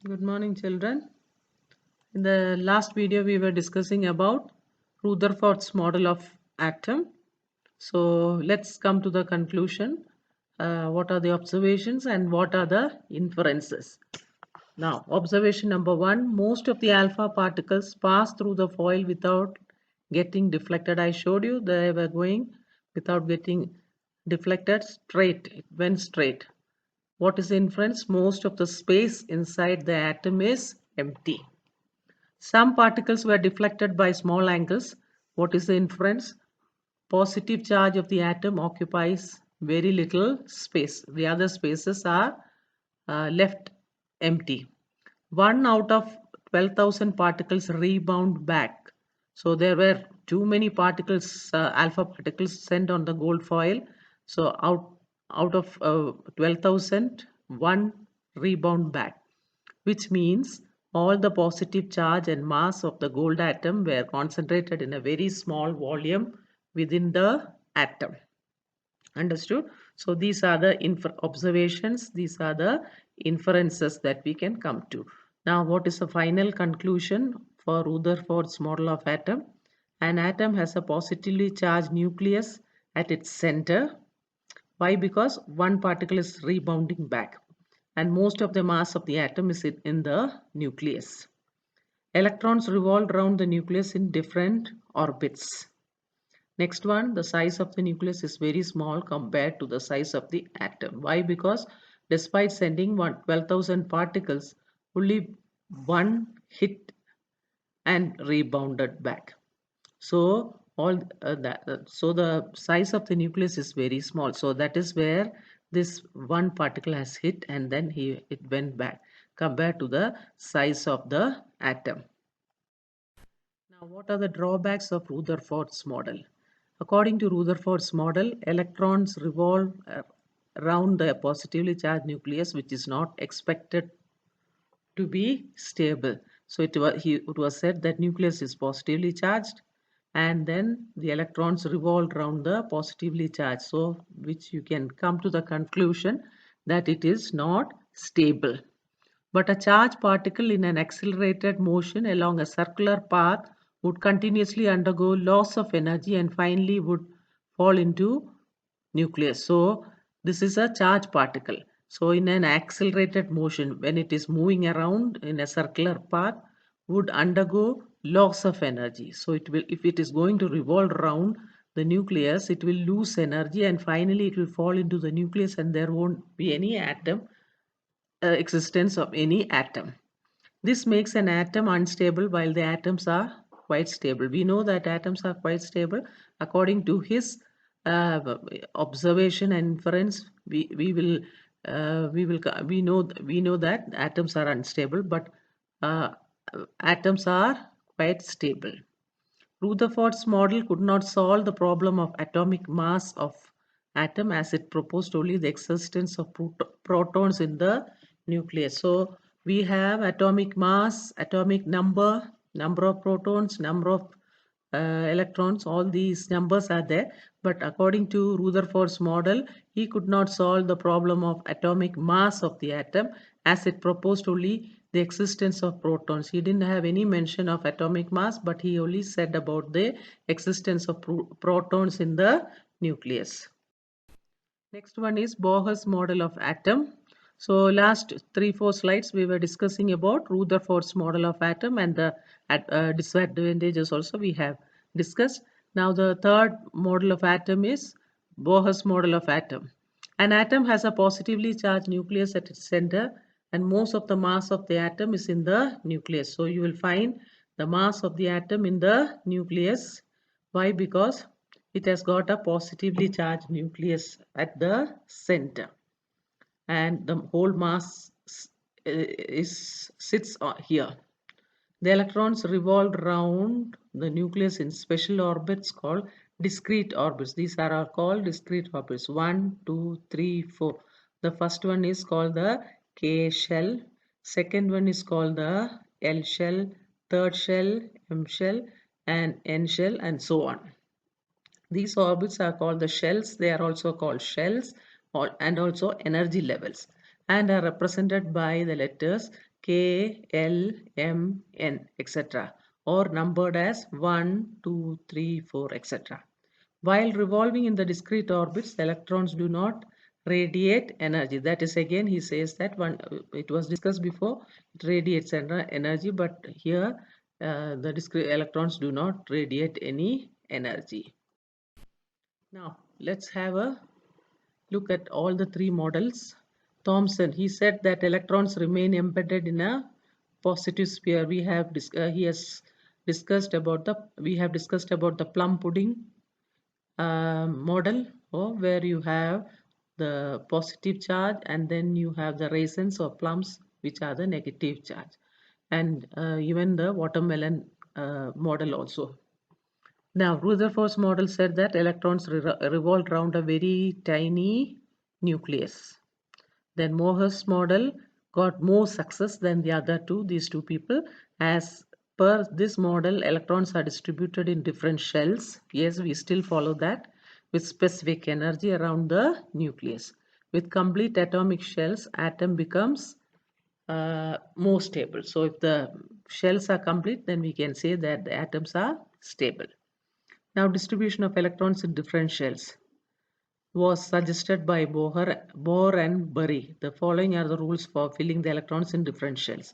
Good morning, children. In the last video, we were discussing about Rutherford's model of atom. So let's come to the conclusion. What are the observations and what are the inferences? Now, observation number one, most of the alpha particles pass through the foil without getting deflected. I showed you they were going without getting deflected straight. It went straight. What is the inference? Most of the space inside the atom is empty. Some particles were deflected by small angles. What is the inference? Positive charge of the atom occupies very little space. The other spaces are left empty. 1 out of 12,000 particles rebound back. So there were too many particles, alpha particles sent on the gold foil. So out of 12,000, one rebound back, which means all the positive charge and mass of the gold atom were concentrated in a very small volume within the atom. Understood? So these are the observations, these are the inferences that we can come to. Now, what is the final conclusion for Rutherford's model of atom? An atom has a positively charged nucleus at its center. Why? Because one particle is rebounding back, and most of the mass of the atom is in the nucleus. Electrons revolve around the nucleus in different orbits. Next one, the size of the nucleus is very small compared to the size of the atom. Why? Because despite sending 12,000 particles, only one hit and rebounded back. So so the size of the nucleus is very small. So that is where this one particle has hit and then it went back compared to the size of the atom. Now, what are the drawbacks of Rutherford's model? According to Rutherford's model, electrons revolve around the positively charged nucleus, which is not expected to be stable. So it was said that nucleus is positively charged and then the electrons revolve around the positively charged. So which you can come to the conclusion that it is not stable. But a charged particle in an accelerated motion along a circular path would continuously undergo loss of energy and finally would fall into nucleus. So this is a charged particle. So in an accelerated motion, when it is moving around in a circular path, would undergo loss of energy. So it will, if it is going to revolve around the nucleus, it will lose energy and finally it will fall into the nucleus and there won't be any atom existence of any atom. This makes an atom unstable while the atoms are quite stable. We know that atoms are quite stable. According to his observation and inference, we know that atoms are unstable, but uh, atoms are quite stable. Rutherford's model could not solve the problem of atomic mass of atom as it proposed only the existence of protons in the nucleus. So we have atomic mass, atomic number, number of protons, number of electrons, all these numbers are there. But according to Rutherford's model, he could not solve the problem of atomic mass of the atom as it proposed only the existence of protons. He didn't have any mention of atomic mass, but he only said about the existence of protons in the nucleus. Next one is Bohr's model of atom. So last 3-4 slides we were discussing about Rutherford's model of atom and the disadvantages also we have discussed. Now the third model of atom is Bohr's model of atom. An atom has a positively charged nucleus at its center and most of the mass of the atom is in the nucleus. So you will find the mass of the atom in the nucleus. Why? Because it has got a positively charged nucleus at the center and the whole mass sits here. The electrons revolve around the nucleus in special orbits called discrete orbits. These are called discrete orbits. 1, 2, 3, 4. The first one is called the K shell. Second one is called the L shell. Third shell, M shell, and N shell, and so on. These orbits are called the shells. They are also called shells and also energy levels. and are represented by the letters K, L, M, N, etc. or numbered as 1, 2, 3, 4, etc. While revolving in the discrete orbits, the electrons do not radiate energy. That is, again, he says that it was discussed before, it radiates energy, but here the discrete electrons do not radiate any energy. Now, let's have a look at all the three models. Thomson, he said that electrons remain embedded in a positive sphere. We have discussed about the plum pudding model, where you have the positive charge and then you have the raisins or plums, which are the negative charge, and even the watermelon model also. Now, Rutherford's model said that electrons revolve around a very tiny nucleus. Then Mohr's model got more success than the other two, these two people. As per this model, electrons are distributed in different shells. Yes, we still follow that, with specific energy around the nucleus. With complete atomic shells, atom becomes more stable. So if the shells are complete, then we can say that the atoms are stable. Now, distribution of electrons in different shells was suggested by Bohr and Bury. The following are the rules for filling the electrons in different shells.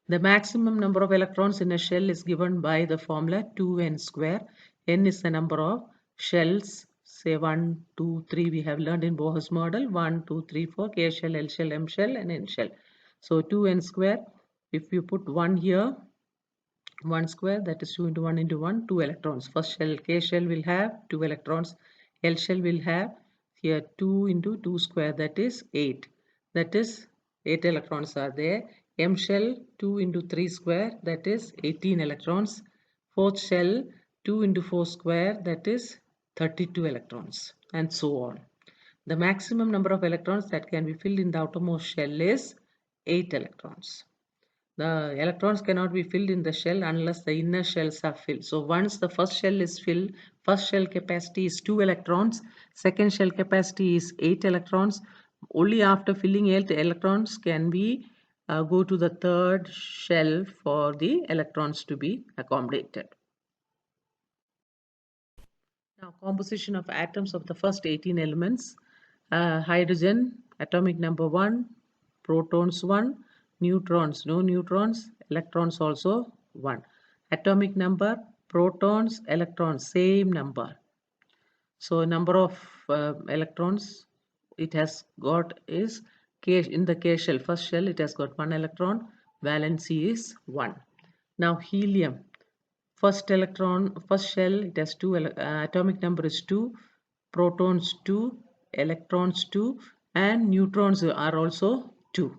The maximum number of electrons in a shell is given by the formula 2n square. N is the number of shells, say 1, 2, 3 we have learned in Bohr's model, 1, 2, 3, 4, K shell, L shell, M shell and N shell. So 2n square, if you put 1 here, 1 square, that is 2 into 1 into 1, 2 electrons. First shell, K shell will have 2 electrons, L shell will have here 2 into 2 square, that is 8. That is 8 electrons are there. M shell 2 into 3 square, that is 18 electrons. Fourth shell 2 into 4 square, that is 32 electrons, and so on. The maximum number of electrons that can be filled in the outermost shell is 8 electrons. The electrons cannot be filled in the shell unless the inner shells are filled. So once the first shell is filled, first shell capacity is 2 electrons, second shell capacity is 8 electrons. Only after filling 8 electrons can we go to the third shell for the electrons to be accommodated. Now, composition of atoms of the first 18 elements. Hydrogen, atomic number 1, protons 1, neutrons, no neutrons, electrons also 1. Atomic number, protons, electrons, same number. So number of electrons it has got is K in the K shell. First shell it has got 1 electron, valency is 1. Now helium, first shell it has 2 atomic number is 2, protons 2, electrons 2 and neutrons are also 2.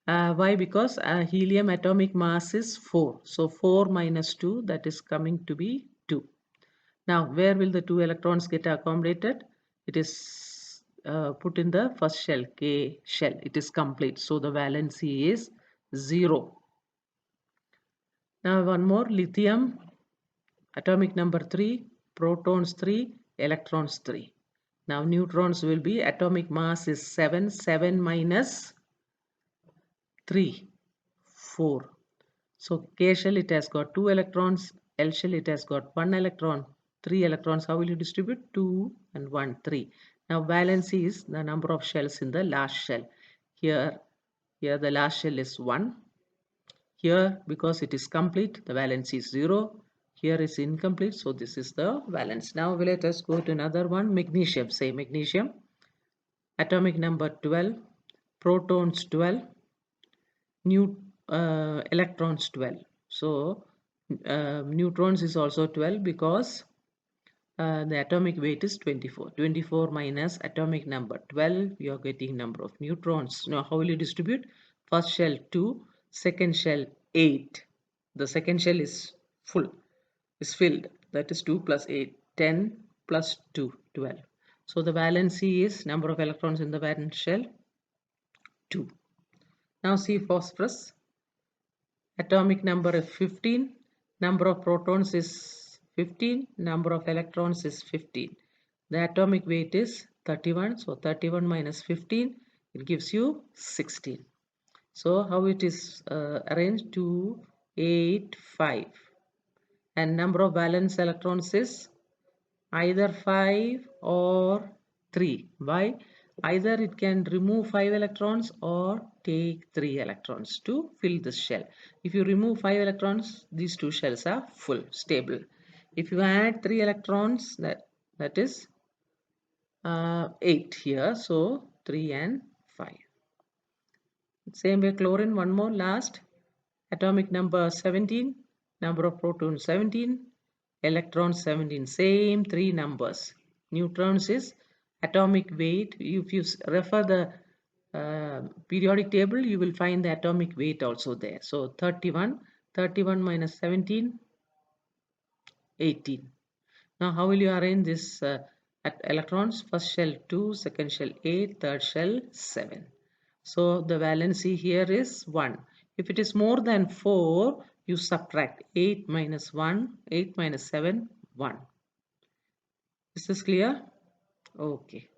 Why? Because helium atomic mass is 4. So 4 minus 2, that is coming to be 2. Now where will the 2 electrons get accommodated? It is put in the first shell, K shell. It is complete. So the valency is 0. Now one more, lithium, atomic number 3, protons 3, electrons 3. Now neutrons will be, atomic mass is 7, 7 minus 3, 4. So K shell it has got 2 electrons, L shell it has got 1 electron, 3 electrons. How will you distribute? 2 and 1, 3. Now valency is the number of shells in the last shell. Here the last shell is 1. Here, because it is complete, the valency is 0. Here is incomplete, so this is the valence. Now let us go to another one, magnesium. Say magnesium, atomic number 12, protons 12, electrons 12. So neutrons is also 12 because the atomic weight is 24. 24 minus atomic number 12, you are getting number of neutrons. Now how will you distribute? First shell 2, second shell 8. The second shell is filled. That is 2 plus 8, 10 plus 2, 12. So the valency is number of electrons in the valence shell 2. Now see phosphorus. Atomic number is 15. Number of protons is 15. Number of electrons is 15. The atomic weight is 31. So 31 minus 15. it gives you 16. So how it is arranged? 2, 8, 5, and number of valence electrons is either 5 or 3. Why? Either it can remove 5 electrons or take 3 electrons to fill this shell. If you remove 5 electrons, these two shells are full, stable. If you add 3 electrons, that is 8 here, so 3 and 5. Same way chlorine, one more last. Atomic number 17, number of protons 17, electrons 17, same 3 numbers. Neutrons is atomic weight. If you refer the periodic table, you will find the atomic weight also there. So 31 minus 17, 18. Now how will you arrange this electrons? First shell 2, second shell 8, third shell 7. So the valency here is 1. If it is more than 4, you subtract 8 minus 1, 8 minus 7, 1. Is this clear? Okay.